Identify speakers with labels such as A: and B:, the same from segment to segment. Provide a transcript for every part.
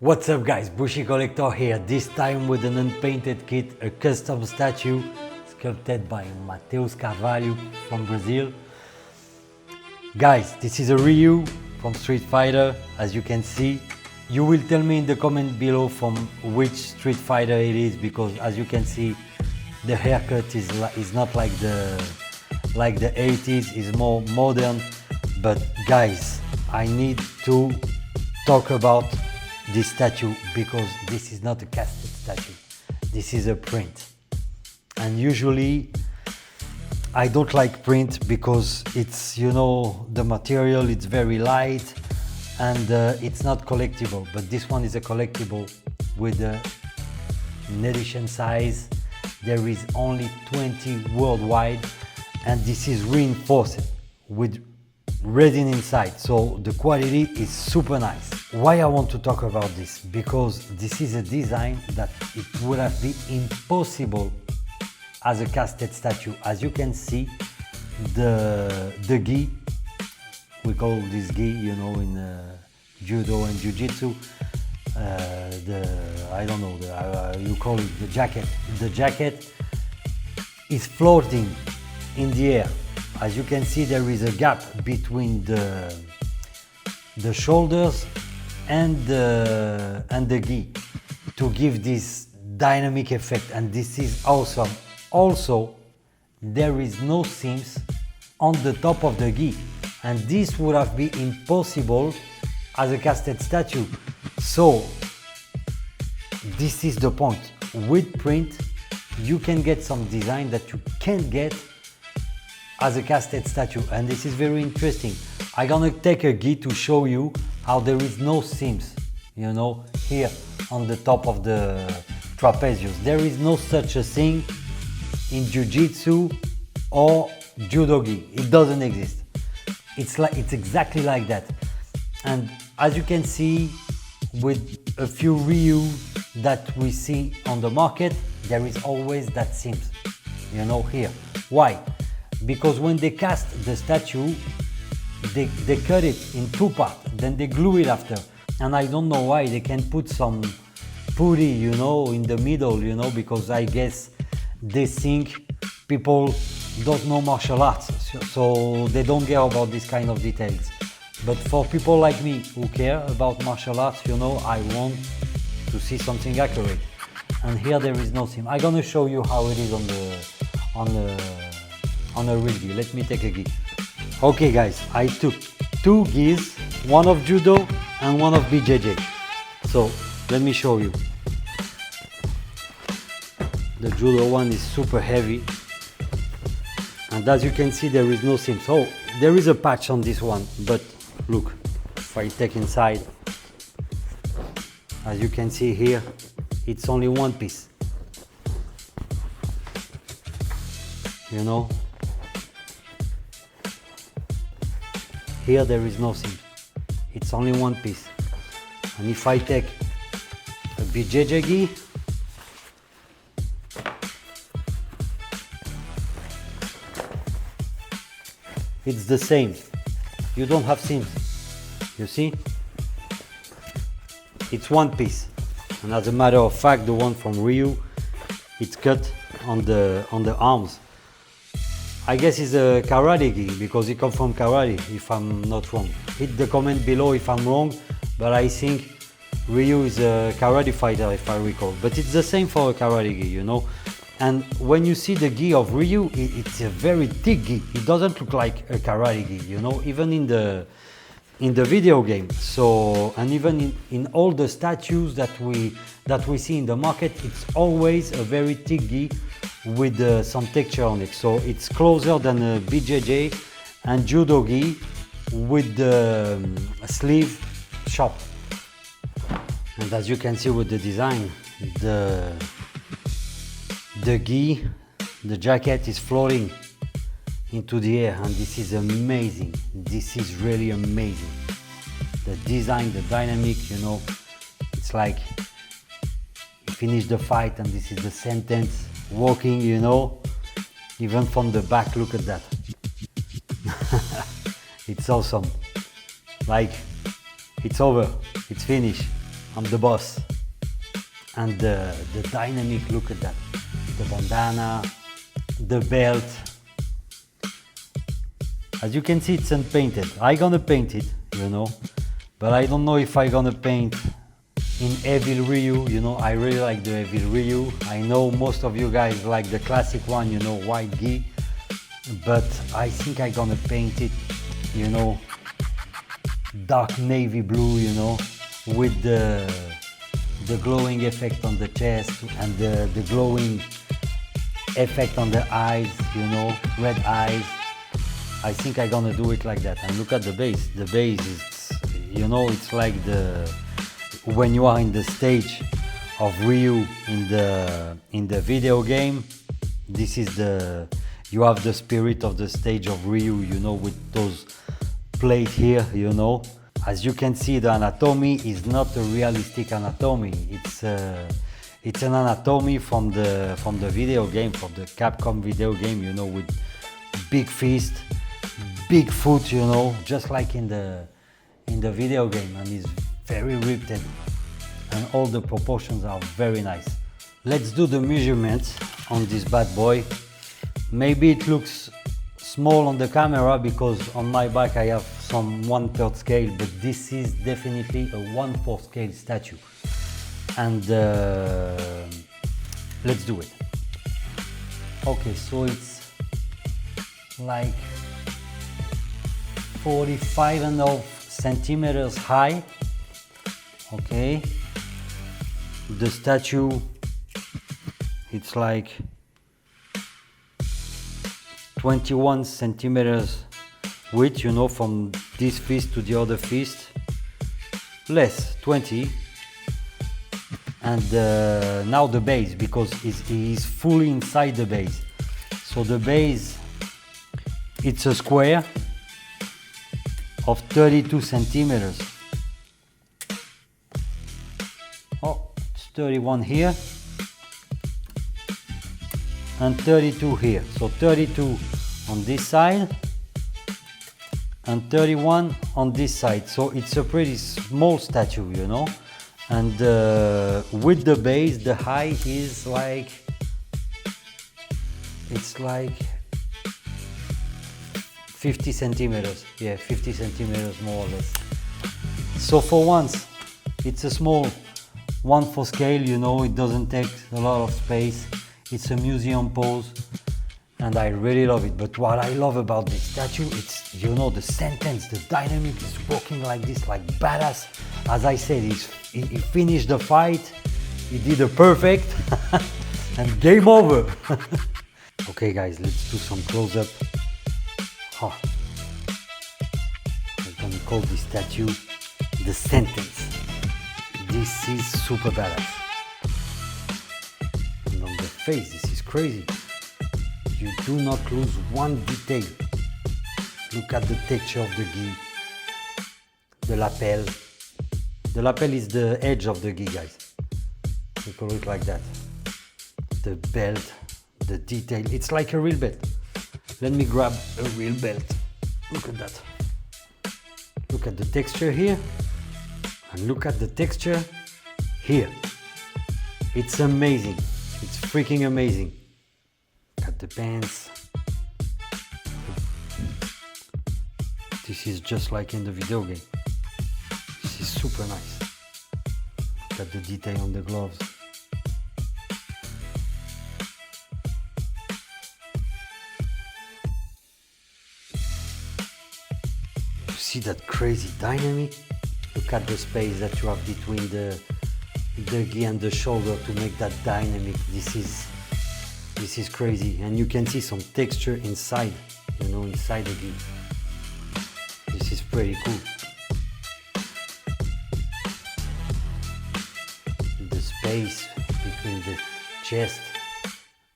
A: What's up guys, Bushi Collector here, this time with an unpainted kit, a custom statue sculpted by Mateus Carvalho from Brazil. Guys, this is a Ryu from Street Fighter, as you can see. You will tell me in the comment below from which Street Fighter it is, because as you can see, the haircut is not like the 80s, it's more modern. But guys, I need to talk about this statue because this is not a casted statue, this is a print. And usually I don't like print because it's, you know, the material, it's very light and it's not collectible. But this one is a collectible with an edition size. There is only 20 worldwide, and this is reinforced with resin inside, so the quality is super nice. Why I want to talk about this? Because this is a design that it would have been impossible as a casted statue. As you can see, the gi, we call this gi, you know, in judo and jiu-jitsu, I don't know, you call it the jacket. The jacket is floating in the air. As you can see, there is a gap between the shoulders and the gi to give this dynamic effect, and this is awesome. Also, there is no seams on the top of the gi, and this would have been impossible as a casted statue. So this is the point. With print, you can get some design that you can't get as a casted statue, and this is very interesting. I'm gonna take a gi to show you how there is no seams, you know, here on the top of the trapezius. There is no such a thing in jiu-jitsu or judo gi. It doesn't exist. It's exactly like that. And as you can see, with a few Ryu that we see on the market, there is always that seams, you know, here. Why? Because when they cast the statue, they cut it in two parts, then they glue it after. And I don't know why they can put some putty, you know, in the middle, you know, because I guess they think people don't know martial arts, so they don't care about this kind of details. But for people like me who care about martial arts, you know, I want to see something accurate. And here there is no seam. I'm gonna show you how it is on a real gi. Let me take a gi. Okay guys, I took two gis, one of judo and one of BJJ. So let me show you. The judo one is super heavy, and as you can see, there is no seam. So there is a patch on this one, but look, if I take inside, as you can see here, it's only one piece, you know. Here there is no seam, it's only one piece. And if I take a BJJ gi, it's the same, you don't have seams, you see? It's one piece. And as a matter of fact, the one from Ryu, it's cut on the arms. I guess it's a karate gi because it comes from karate, if I'm not wrong. Hit the comment below if I'm wrong, but I think Ryu is a karate fighter, if I recall. But it's the same for a karate gi, you know. And when you see the gi of Ryu, it's a very thick gi. It doesn't look like a karate gi, you know, even in the video game. So, and even in all the statues that we see in the market, it's always a very thick gi with some texture on it. So it's closer than a BJJ and judo gi with the sleeve shop. And as you can see with the design, the gi, the jacket is floating into the air, and this is amazing. This is really amazing. The design, the dynamic, you know, it's like you finish the fight and this is the sentence walking, you know, even from the back. Look at that. It's awesome. Like, it's over, it's finished. I'm the boss. And the dynamic, look at that. The bandana, the belt. As you can see, it's unpainted. I'm gonna paint it, you know, but I don't know if I'm gonna paint in Evil Ryu, you know. I really like the Evil Ryu. I know most of you guys like the classic one, you know, white gi, but I think I'm gonna paint it, you know, dark navy blue, you know, with the glowing effect on the chest and the glowing effect on the eyes, you know, red eyes. I think I'm gonna do it like that. And look at the base. The base is, you know, it's like when you are in the stage of Ryu in the video game. This is you have the spirit of the stage of Ryu, you know, with those plate here, you know. As you can see, the anatomy is not a realistic anatomy. It's an anatomy from the video game, from the Capcom video game, you know, with big fist, big foot, you know, just like in the video game, and it's very ripped and all the proportions are very nice. Let's do the measurements on this bad boy. Maybe it looks small on the camera because on my back I have some 1/3 scale, but this is definitely a 1/4 scale statue. And let's do it. Okay, so it's like 45.5 centimeters high. Okay, the statue, it's like 21 centimeters width, you know, from this fist to the other fist, less 20. And now the base, because he is fully inside the base. So the base, it's a square of 32 centimeters. Oh, it's 31 here and 32 here. So 32 on this side and 31 on this side. So it's a pretty small statue, you know. And with the base, the height is like, it's like 50 centimeters. Yeah, 50 centimeters more or less. So for once, it's a small 1/4 scale, you know, it doesn't take a lot of space. It's a museum pose and I really love it. But what I love about this statue, it's, you know, the sentence, the dynamic is working like this, like badass. As I said, he finished the fight, he did a perfect and game over. Okay guys, let's do some close-up. Oh. I'm gonna call this statue the sentence. This is super badass. And on the face, this is crazy. You do not lose one detail. Look at the texture of the gi, the lapel. The lapel is the edge of the gi, guys. You call it like that. The belt, the detail, it's like a real belt. Let me grab a real belt. Look at that. Look at the texture here, and look at the texture here. It's amazing. It's freaking amazing. Look at the pants. This is just like in the video game. This is super nice. Look at the detail on the gloves. You see that crazy dynamic? Look at the space that you have between the gi and the shoulder to make that dynamic. This is crazy, and you can see some texture inside, you know, inside the gi. This is pretty cool. The space between the chest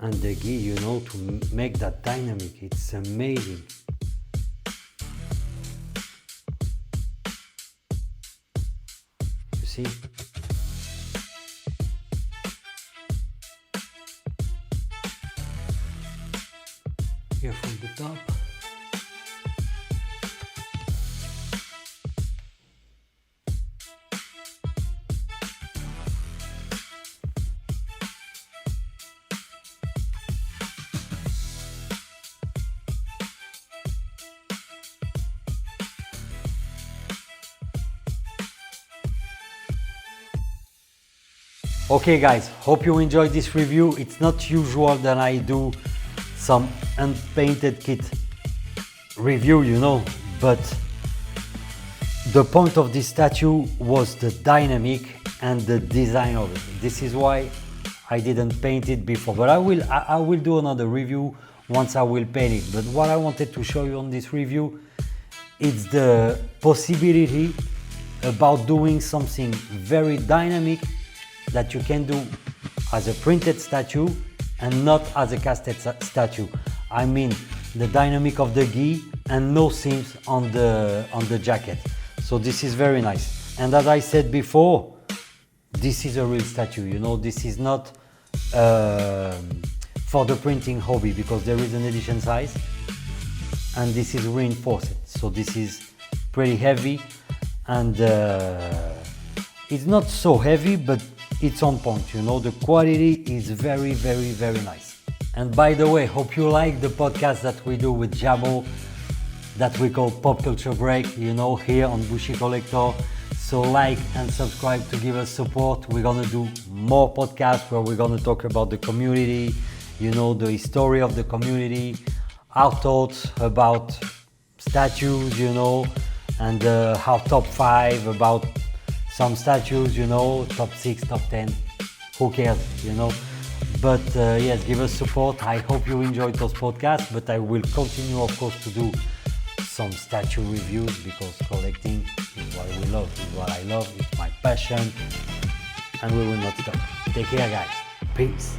A: and the gi, you know, to make that dynamic, it's amazing. You see? Here from the top. Okay guys, hope you enjoyed this review. It's not usual that I do some unpainted kit review, you know, but the point of this statue was the dynamic and the design of it. This is why I didn't paint it before, but I will do another review once I will paint it. But what I wanted to show you on this review is the possibility about doing something very dynamic that you can do as a printed statue and not as a casted statue. I mean the dynamic of the gi and no seams on the jacket. So this is very nice. And as I said before, this is a real statue, you know, this is not for the printing hobby, because there is an edition size and this is reinforced. So this is pretty heavy, and it's not so heavy, but it's on point, you know, the quality is very, very, very nice. And by the way, hope you like the podcast that we do with Jabo, that we call Pop Culture Break, you know, here on Bushi Collector. So like and subscribe to give us support. We're gonna do more podcasts where we're gonna talk about the community, you know, the history of the community, our thoughts about statues, you know, and our top 5 about some statues, you know, top 6, top 10, who cares, you know. But yes, give us support. I hope you enjoyed those podcasts, but I will continue, of course, to do some statue reviews, because collecting is what we love, is what I love, it's my passion, and we will not stop. Take care guys, peace.